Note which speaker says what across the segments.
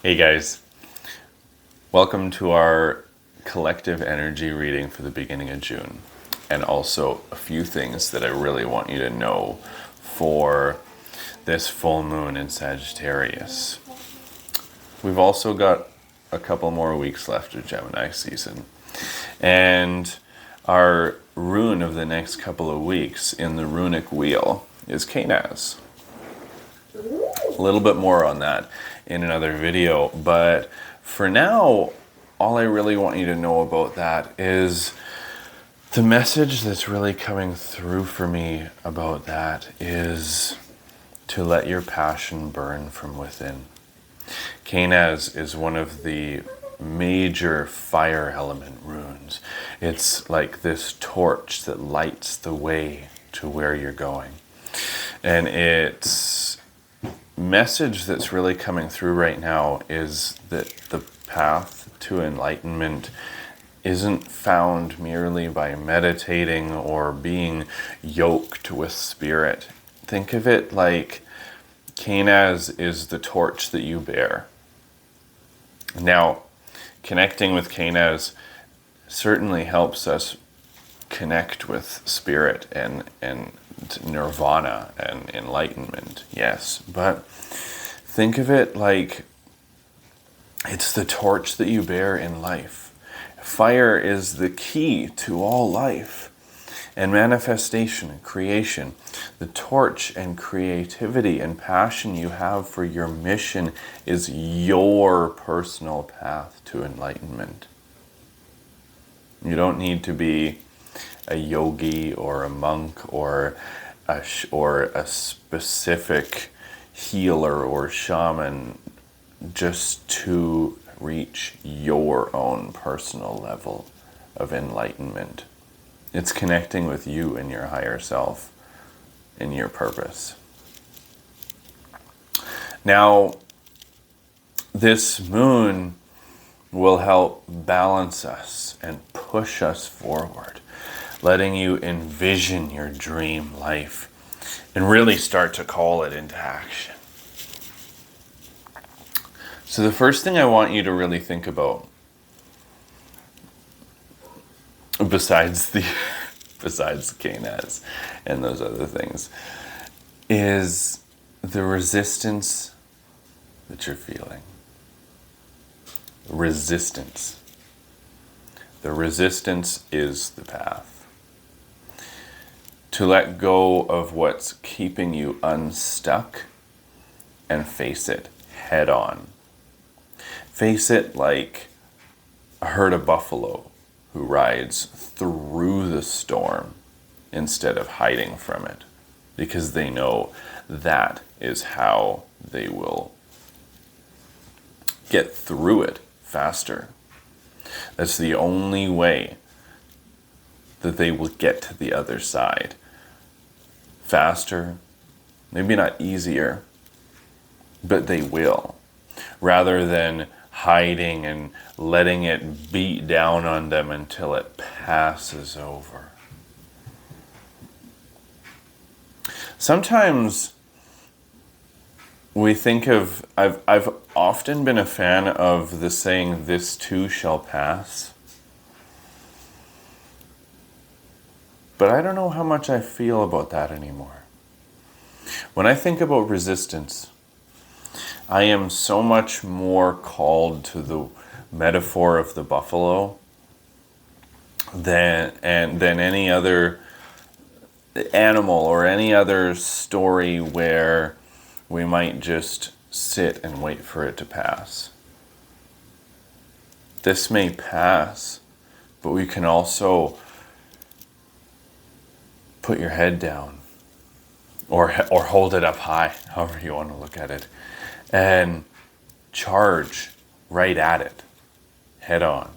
Speaker 1: Hey guys, welcome to our collective energy reading for the beginning of June, and also a few things that I really want you to know for this full moon in Sagittarius. We've also got a couple more weeks left of Gemini season, and our rune of the next couple of weeks in the runic wheel is Kenaz. A little bit more on that in another video, but for now, all I really want you to know about that is the message that's really coming through for me about that is to let your passion burn from within. Kenaz is one of the major fire element runes. It's like this torch that lights the way to where you're going. And it's message that's really coming through right now is that the path to enlightenment isn't found merely by meditating or being yoked with spirit. Think of it like Kenaz is the torch that you bear. Now, connecting with Kenaz certainly helps us connect with spirit and nirvana and enlightenment, yes, but think of it like it's the torch that you bear in life. Fire is the key to all life and manifestation and creation. The torch and creativity and passion you have for your mission is your personal path to enlightenment. You don't need to be a yogi or a monk or a specific healer or shaman just to reach your own personal level of enlightenment. It's connecting with you and your higher self and your purpose. Now, this moon will help balance us and push us forward, letting you envision your dream life and really start to call it into action. So the first thing I want you to really think about, besides Kenaz and those other things, is the resistance that you're feeling. Resistance. The resistance is the path. To let go of what's keeping you unstuck and face it head on. Face it like a herd of buffalo who rides through the storm instead of hiding from it, because they know that is how they will get through it faster. That's the only way that they will get to the other side. Faster, maybe not easier, but they will. Rather than hiding and letting it beat down on them until it passes over. Sometimes we think of, I've often been a fan of the saying, "This too shall pass." But I don't know how much I feel about that anymore. When I think about resistance, I am so much more called to the metaphor of the buffalo than any other animal or any other story where we might just sit and wait for it to pass. This may pass, but we can also put your head down or hold it up high, however you want to look at it, and charge right at it, head on,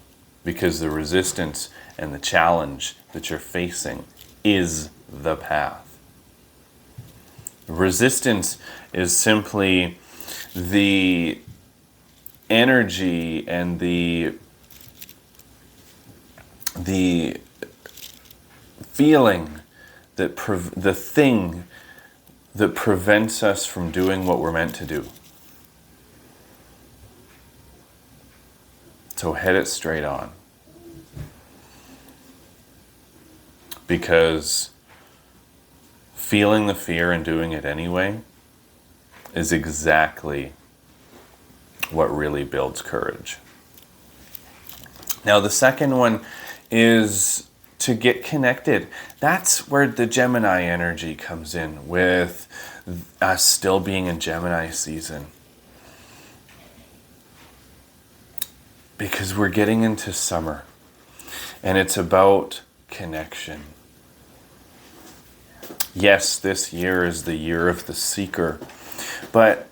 Speaker 1: because the resistance and the challenge that you're facing is the path. Resistance is simply the energy and the feeling that the thing that prevents us from doing what we're meant to do. So head it straight on. Because feeling the fear and doing it anyway is exactly what really builds courage. Now, the second one is to get connected. That's where the Gemini energy comes in, with us still being in Gemini season. Because we're getting into summer, and it's about connection. Yes, this year is the year of the seeker, but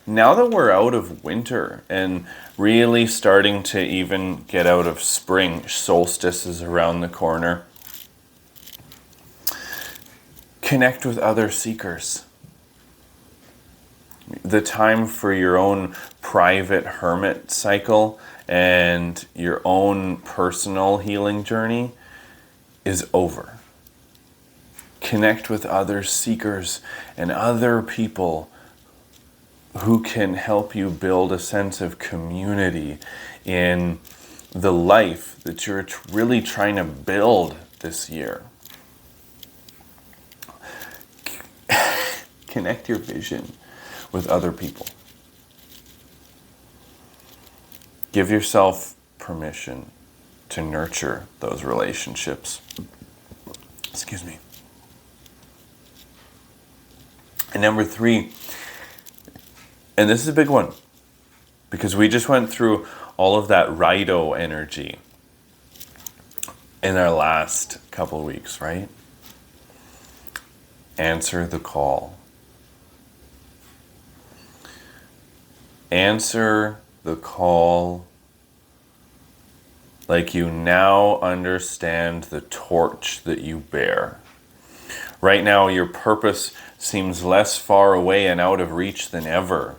Speaker 1: now that we're out of winter and really starting to even get out of spring, solstice is around the corner, connect with other seekers. The time for your own private hermit cycle and your own personal healing journey is over. Connect with other seekers and other people who can help you build a sense of community in the life that you're really trying to build this year. Connect your vision with other people. Give yourself permission to nurture those relationships. Excuse me. And number 3, and this is a big one, because we just went through all of that Rido energy in our last couple of weeks, right? Answer the call. Answer the call like you now understand the torch that you bear. Right now, your purpose seems less far away and out of reach than ever,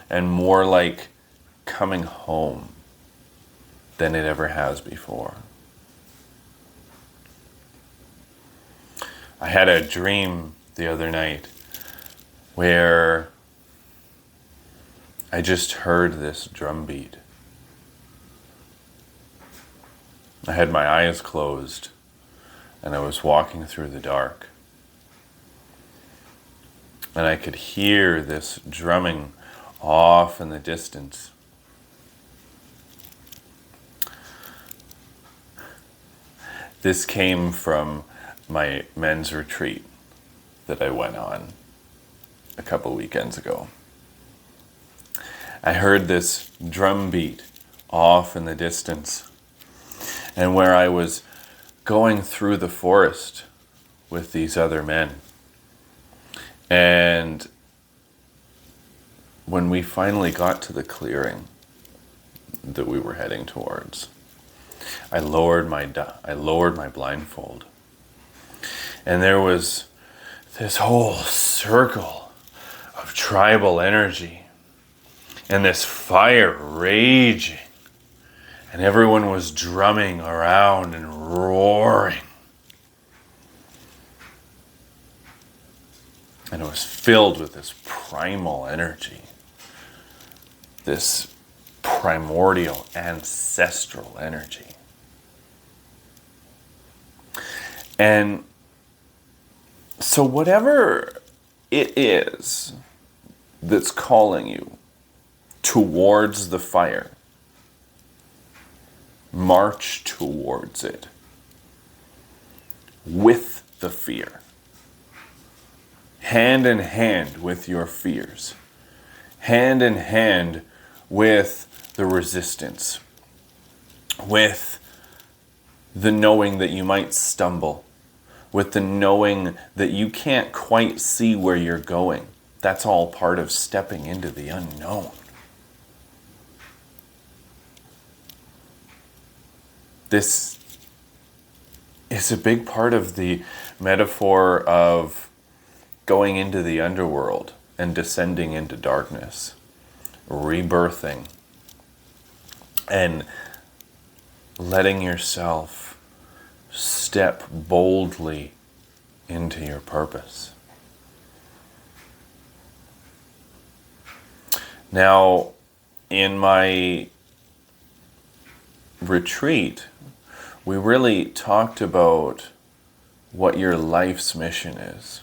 Speaker 1: and more like coming home than it ever has before. I had a dream the other night where I just heard this drum beat. I had my eyes closed and I was walking through the dark. And I could hear this drumming off in the distance. This came from my men's retreat that I went on a couple weekends ago. I heard this drum beat off in the distance, and where I was going through the forest with these other men. And when we finally got to the clearing that we were heading towards, I lowered my blindfold. And there was this whole circle of tribal energy and this fire raging. And everyone was drumming around and roaring. And it was filled with this primal energy, this primordial ancestral energy. And so whatever it is that's calling you towards the fire, march towards it with the fear. Hand in hand with your fears. Hand in hand with the resistance. With the knowing that you might stumble. With the knowing that you can't quite see where you're going. That's all part of stepping into the unknown. This is a big part of the metaphor of going into the underworld and descending into darkness, rebirthing, and letting yourself step boldly into your purpose. Now, in my retreat, we really talked about what your life's mission is.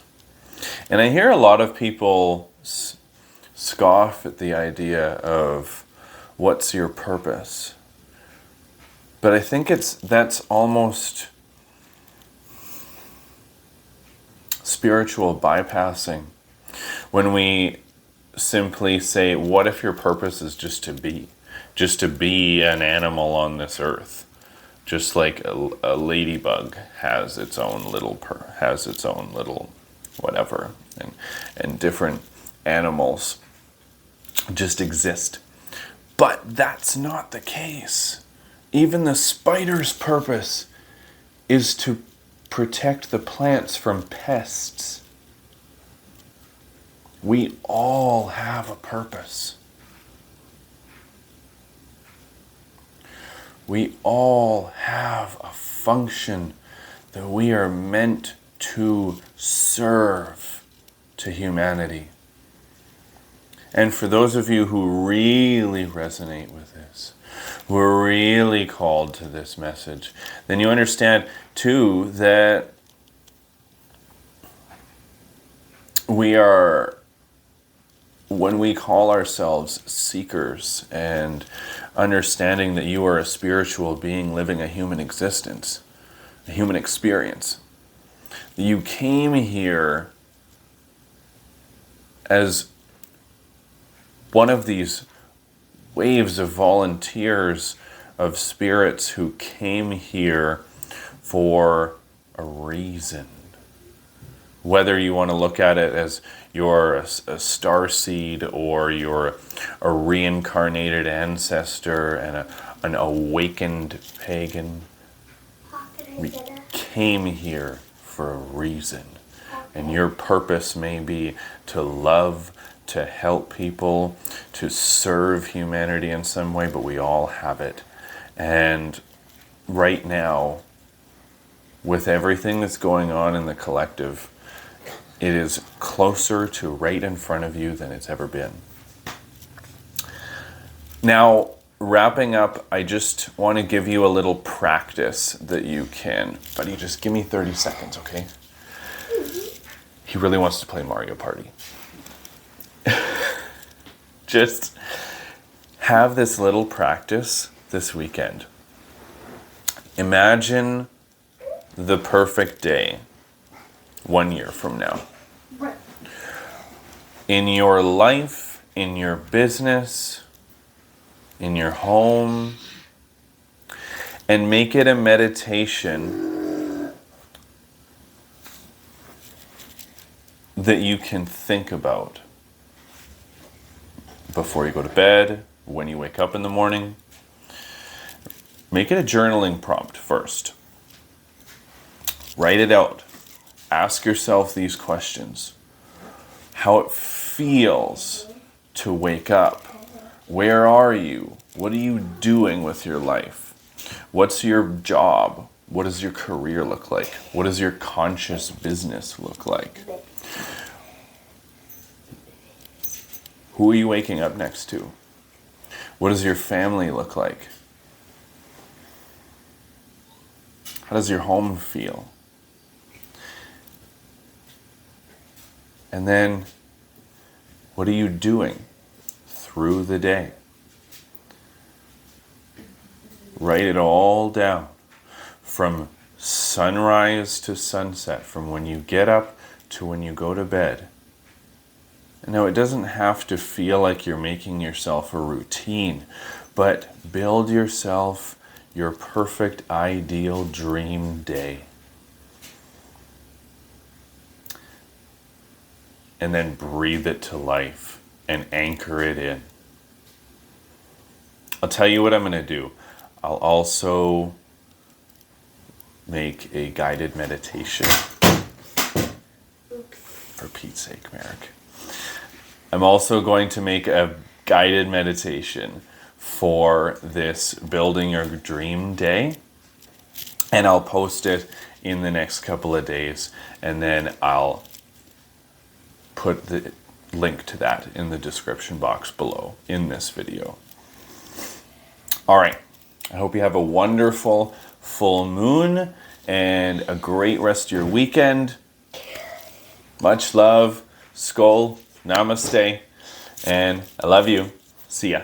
Speaker 1: And I hear a lot of people scoff at the idea of what's your purpose. But I think that's almost spiritual bypassing when we simply say, what if your purpose is just to be an animal on this earth, just like a ladybug has its own little whatever, and different animals just exist. But that's not the case. Even the spider's purpose is to protect the plants from pests. We all have a purpose. We all have a function that we are meant to serve to humanity. And for those of you who really resonate with this, who are really called to this message, then you understand too that we are, when we call ourselves seekers and understanding that you are a spiritual being living a human existence, a human experience, you came here as one of these waves of volunteers, of spirits who came here for a reason. Whether you want to look at it as you're a star seed or you're a reincarnated ancestor and an awakened pagan, we came here for a reason. And your purpose may be to love, to help people, to serve humanity in some way, but we all have it. And right now, with everything that's going on in the collective, it is closer to right in front of you than it's ever been. Now, wrapping up, I just want to give you a little practice that you can. Buddy, just give me 30 seconds, okay? He really wants to play Mario Party. Just have this little practice this weekend. Imagine the perfect day 1 year from now. In your life, in your business, in your home, and make it a meditation that you can think about before you go to bed, when you wake up in the morning. Make it a journaling prompt first. Write it out. Ask yourself these questions. How it feels to wake up. Where are you? What are you doing with your life? What's your job? What does your career look like? What does your conscious business look like? Who are you waking up next to? What does your family look like? How does your home feel? And then, what are you doing through the day? Write it all down. From sunrise to sunset, from when you get up to when you go to bed. Now, it doesn't have to feel like you're making yourself a routine, but build yourself your perfect, ideal dream day. And then breathe it to life and anchor it in. I'll tell you what I'm going to do. I'll also make a guided meditation. For Pete's sake, Merrick. I'm also going to make a guided meditation for this Building Your Dream Day. And I'll post it in the next couple of days. And then I'll put the link to that in the description box below in this video. All right. I hope you have a wonderful full moon and a great rest of your weekend. Much love. Skol. Namaste. And I love you. See ya.